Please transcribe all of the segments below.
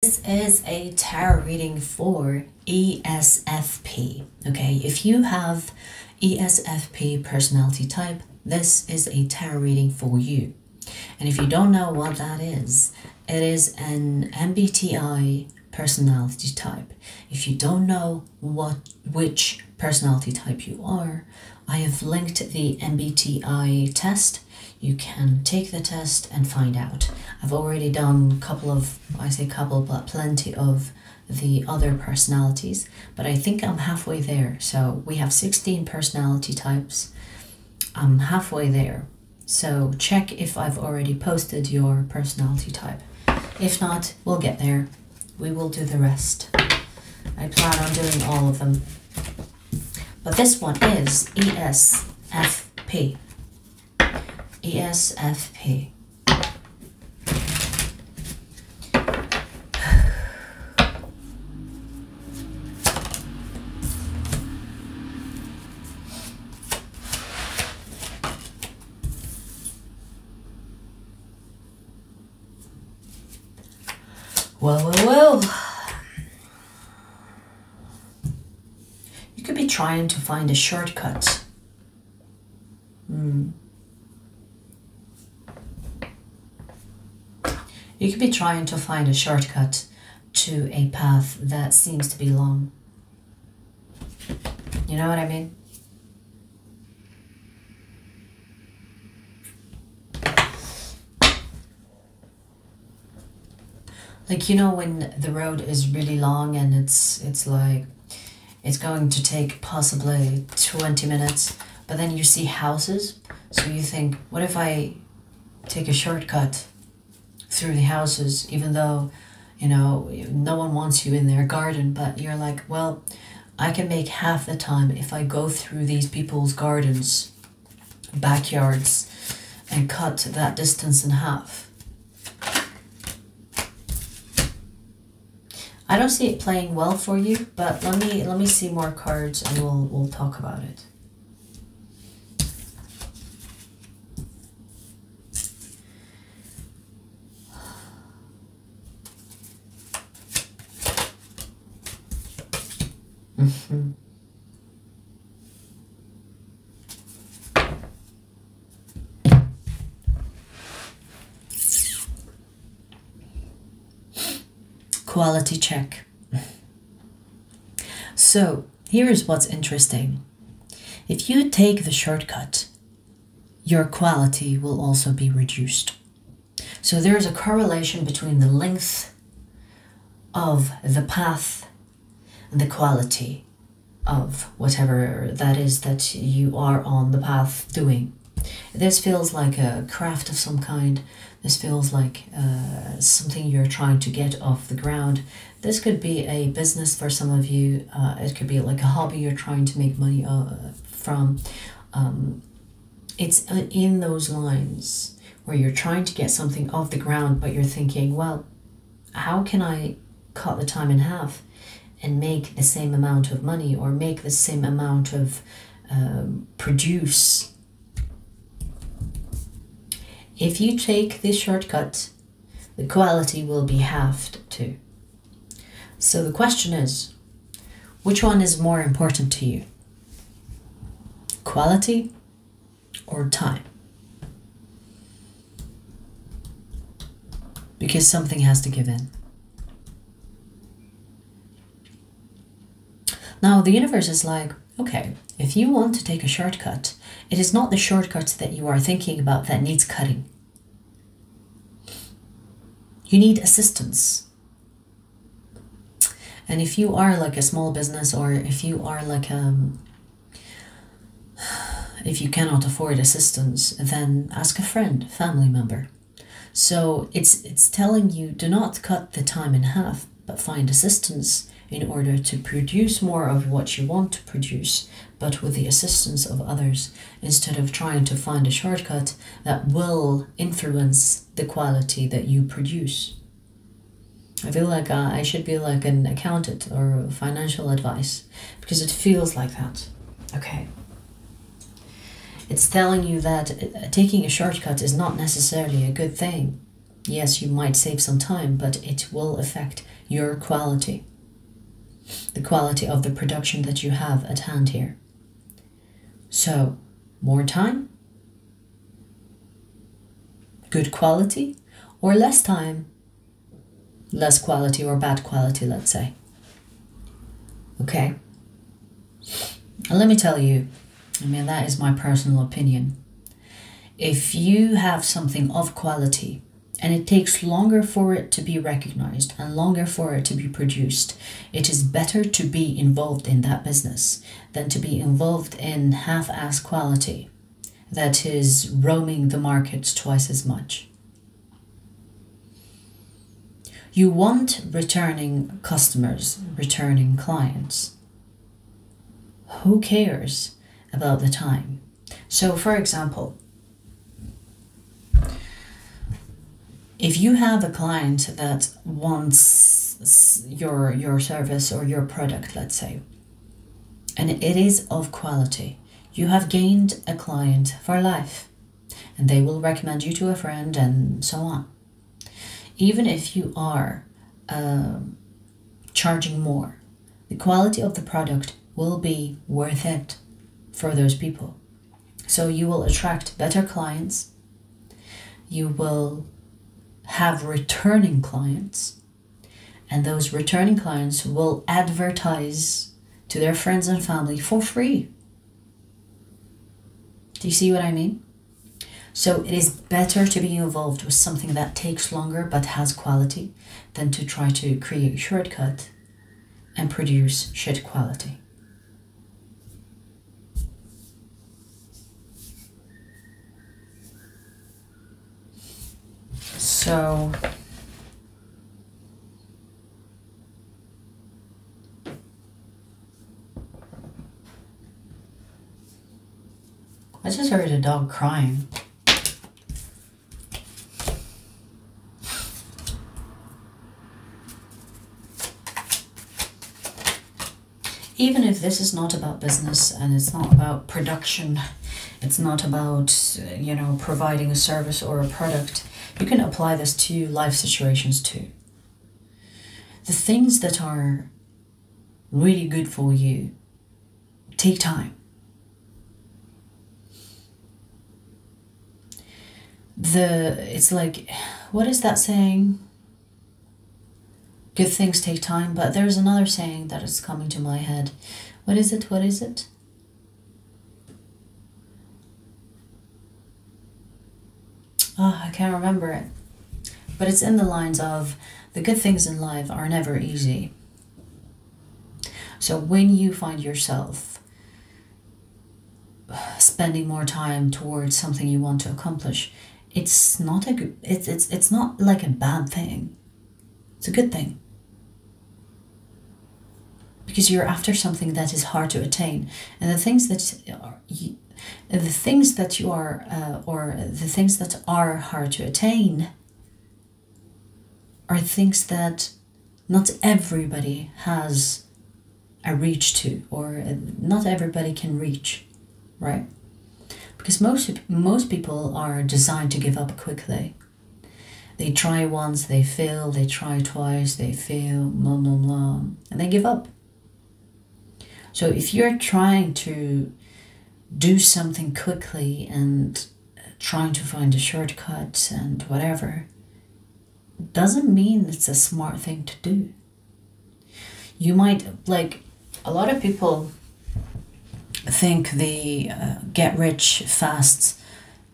This is a tarot reading for ESFP. Okay, if you have ESFP personality type, this is a tarot reading for you. And if you don't know what that is, it is an MBTI personality type. If you don't know which personality type you are, I have linked the MBTI test. You can take the test and find out. I've already done plenty of the other personalities, but I think I'm halfway there. So we have 16 personality types. I'm halfway there. So check if I've already posted your personality type. If not, we'll get there. We will do the rest. I plan on doing all of them. But this one is ESFP. ESFP. Well. You could be trying to find a shortcut. You could be trying to find a shortcut to a path that seems to be long. You know what I mean? Like, you know, when the road is really long and it's like it's going to take possibly 20 minutes, but then you see houses, so you think, what if I take a shortcut through the houses, even though, you know, no one wants you in their garden, but you're like, well, I can make half the time if I go through these people's gardens, backyards, and cut that distance in half. I don't see it playing well for you, but let me see more cards and we'll talk about it. Quality check. So here is what's interesting. If you take the shortcut, your quality will also be reduced. So there is a correlation between the length of the path and the quality of whatever that is that you are on the path doing. This feels like a craft of some kind. This feels like something you're trying to get off the ground. This could be a business for some of you. It could be like a hobby you're trying to make money from. It's in those lines where you're trying to get something off the ground, but you're thinking, well, how can I cut the time in half and make the same amount of money, or make the same amount of produce? If you take this shortcut, the quality will be halved too. So the question is, which one is more important to you? Quality or time? Because something has to give in. Now the universe is like, okay, if you want to take a shortcut, it is not the shortcut that you are thinking about that needs cutting. You need assistance. And if you are like a small business, or if you are like if you cannot afford assistance, then ask a friend, family member. So it's telling you, do not cut the time in half, but find assistance in order to produce more of what you want to produce, but with the assistance of others, instead of trying to find a shortcut that will influence the quality that you produce. I feel like I should be like an accountant or financial advice, because it feels like that. Okay. It's telling you that taking a shortcut is not necessarily a good thing. Yes, you might save some time, but it will affect your quality, the quality of the production that you have at hand here. So, more time, good quality, or less time, less quality or bad quality, let's say. Okay? And let me tell you, I mean, that is my personal opinion. If you have something of quality and it takes longer for it to be recognized and longer for it to be produced, it is better to be involved in that business than to be involved in half-ass quality that is roaming the market twice as much. You want returning customers, returning clients. Who cares about the time? So, for example, if you have a client that wants your service or your product, let's say, and it is of quality, you have gained a client for life, and they will recommend you to a friend and so on. Even if you are charging more, the quality of the product will be worth it for those people. So you will attract better clients, you will have returning clients, and those returning clients will advertise to their friends and family for free. Do you see what I mean? So it is better to be involved with something that takes longer but has quality than to try to create a shortcut and produce shit quality. So I just heard a dog crying. Even if this is not about business and it's not about production, it's not about, you know, providing a service or a product, you can apply this to life situations too. The things that are really good for you take time. It's like, what is that saying? Good things take time, but there's another saying that is coming to my head. What is it? What is it? Oh, I can't remember it. But it's in the lines of, the good things in life are never easy. So when you find yourself spending more time towards something you want to accomplish, it's not a good, it's not like a bad thing. It's a good thing. Because you're after something that is hard to attain, and the things that are hard to attain are things that not everybody has a reach to, or not everybody can reach, right? Because most people are designed to give up quickly. They try once, they fail, they try twice, they fail, blah, blah, blah, and they give up. So if you're trying to do something quickly and trying to find a shortcut and whatever, doesn't mean it's a smart thing to do. You might, like, a lot of people think the get rich fast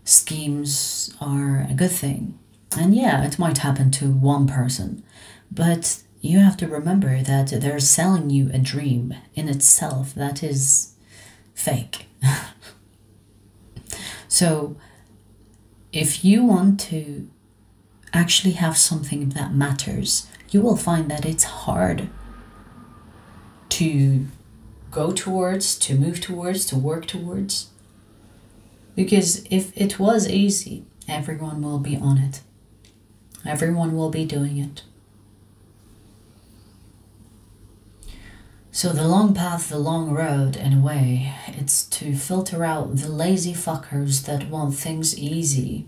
schemes are a good thing. And yeah, it might happen to one person, but you have to remember that they're selling you a dream in itself that is fake. So if you want to actually have something that matters, you will find that it's hard to go towards, to move towards, to work towards. Because if it was easy, everyone will be on it. Everyone will be doing it. So the long path, the long road, in a way, it's to filter out the lazy fuckers that want things easy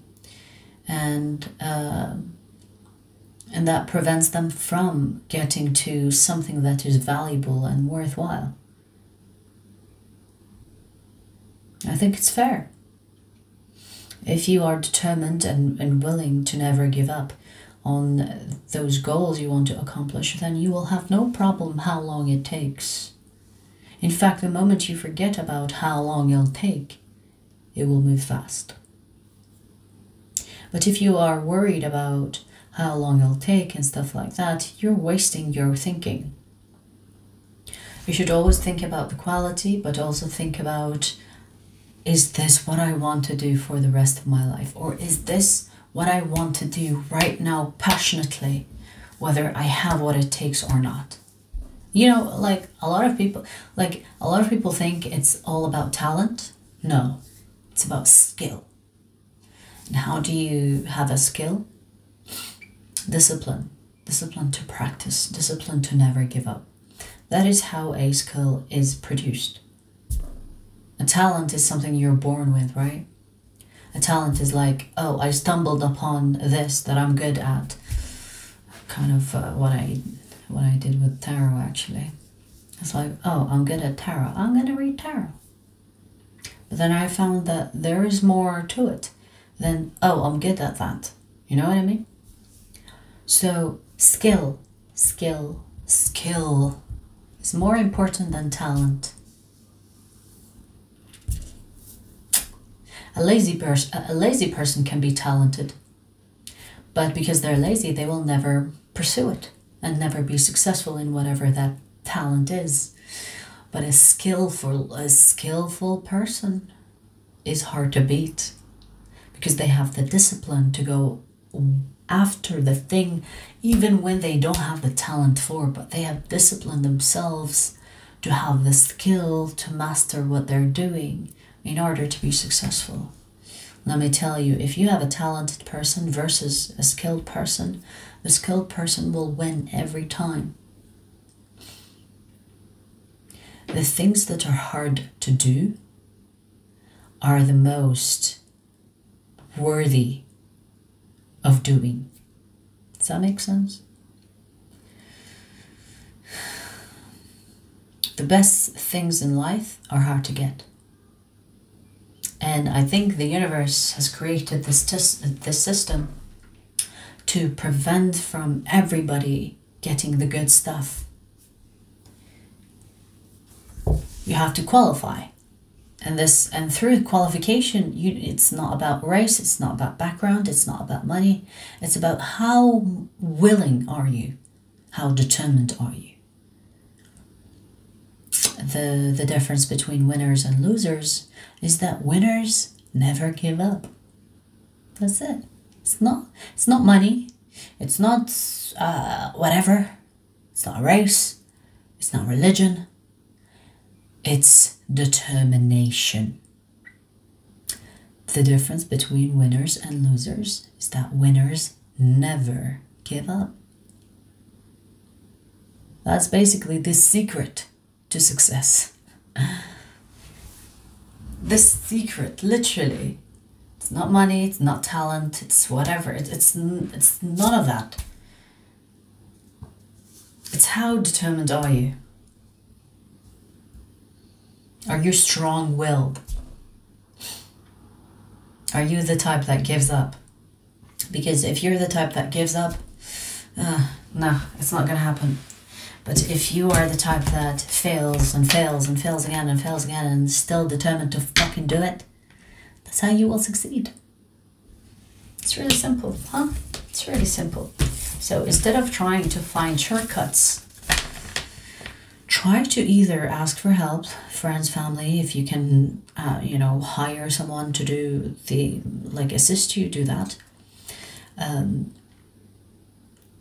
and And that prevents them from getting to something that is valuable and worthwhile. I think it's fair. If you are determined and willing to never give up on those goals you want to accomplish, then you will have no problem how long it takes. In fact, the moment you forget about how long it'll take, it will move fast. But if you are worried about how long it'll take and stuff like that, you're wasting your thinking. You should always think about the quality, but also think about, is this what I want to do for the rest of my life? Or is this what I want to do right now passionately, whether I have what it takes or not? You know, like a lot of people think it's all about talent. No, it's about skill. And how do you have a skill? Discipline. Discipline to practice. Discipline to never give up. That is how a skill is produced. A talent is something you're born with, right? A talent is like, oh, I stumbled upon this that I'm good at. Kind of what I did with tarot, actually. It's like, oh, I'm good at tarot. I'm going to read tarot. But then I found that there is more to it than, oh, I'm good at that. You know what I mean? So skill is more important than talent. A lazy person can be talented, but because they're lazy, they will never pursue it and never be successful in whatever that talent is. But a skillful person is hard to beat because they have the discipline to go after the thing, even when they don't have the talent for, but they have disciplined themselves to have the skill to master what they're doing in order to be successful. Let me tell you, if you have a talented person versus a skilled person, the skilled person will win every time. The things that are hard to do are the most worthy of doing. Does that make sense? The best things in life are hard to get. And I think the universe has created this system to prevent from everybody getting the good stuff. You have to qualify. And through qualification, it's not about race, it's not about background, it's not about money. It's about how willing are you? How determined are you? The difference between winners and losers is that winners never give up. That's it. It's not money. It's not whatever. It's not race. It's not religion. It's determination. The difference between winners and losers is that winners never give up. That's basically the secret to success. The secret, literally. It's not money, it's not talent, it's whatever. It's none of that. It's how determined are you? Are you strong-willed? Are you the type that gives up? Because if you're the type that gives up, no, it's not going to happen. But if you are the type that fails and fails and fails again and fails again and is still determined to fucking do it, that's how you will succeed. It's really simple, huh? It's really simple. So instead of trying to find shortcuts, try to either ask for help, friends, family, if you can, hire someone to do assist you, do that.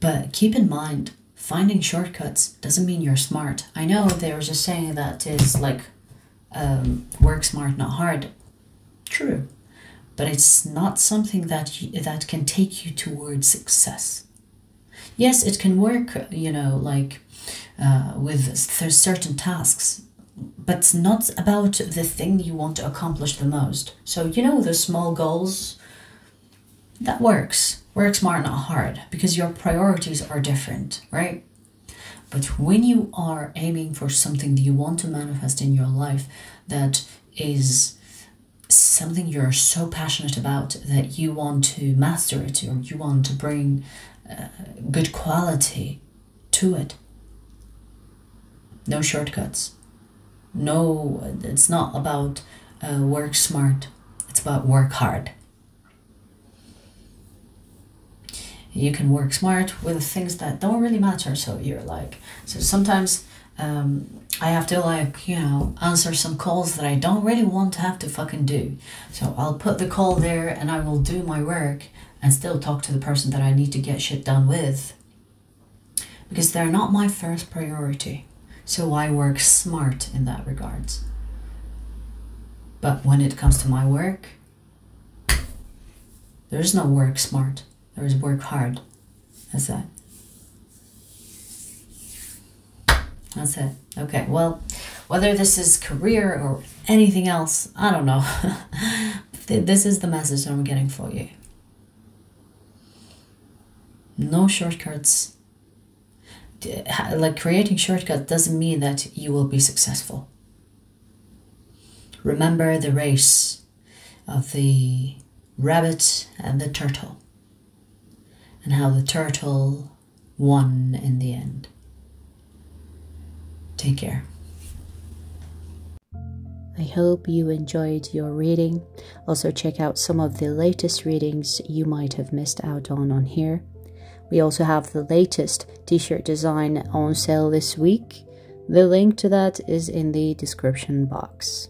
But keep in mind, finding shortcuts doesn't mean you're smart. I know they were just saying that is like, work smart, not hard. True. But it's not something that can take you towards success. Yes, it can work, with certain tasks, but it's not about the thing you want to accomplish the most. So, the small goals, that works. Work smart, not hard, because your priorities are different, right? But when you are aiming for something that you want to manifest in your life, that is something you're so passionate about that you want to master it, or you want to bring good quality to it, no shortcuts. No, it's not about work smart, it's about work hard. You can work smart with things that don't really matter. So you're like, so sometimes I have to, like, you know, answer some calls that I don't really want to have to fucking do. So I'll put the call there and I will do my work and still talk to the person that I need to get shit done with, because they're not my first priority. So I work smart in that regards. But when it comes to my work, there is no work smart. There is work hard. That's that. That's it. Okay, well, whether this is career or anything else, I don't know. This is the message that I'm getting for you. No shortcuts. Like, creating shortcuts doesn't mean that you will be successful. Remember the race of the rabbit and the turtle, and how the turtle won in the end. Take care. I hope you enjoyed your reading. Also check out some of the latest readings you might have missed out on here. We also have the latest t-shirt design on sale this week. The link to that is in the description box.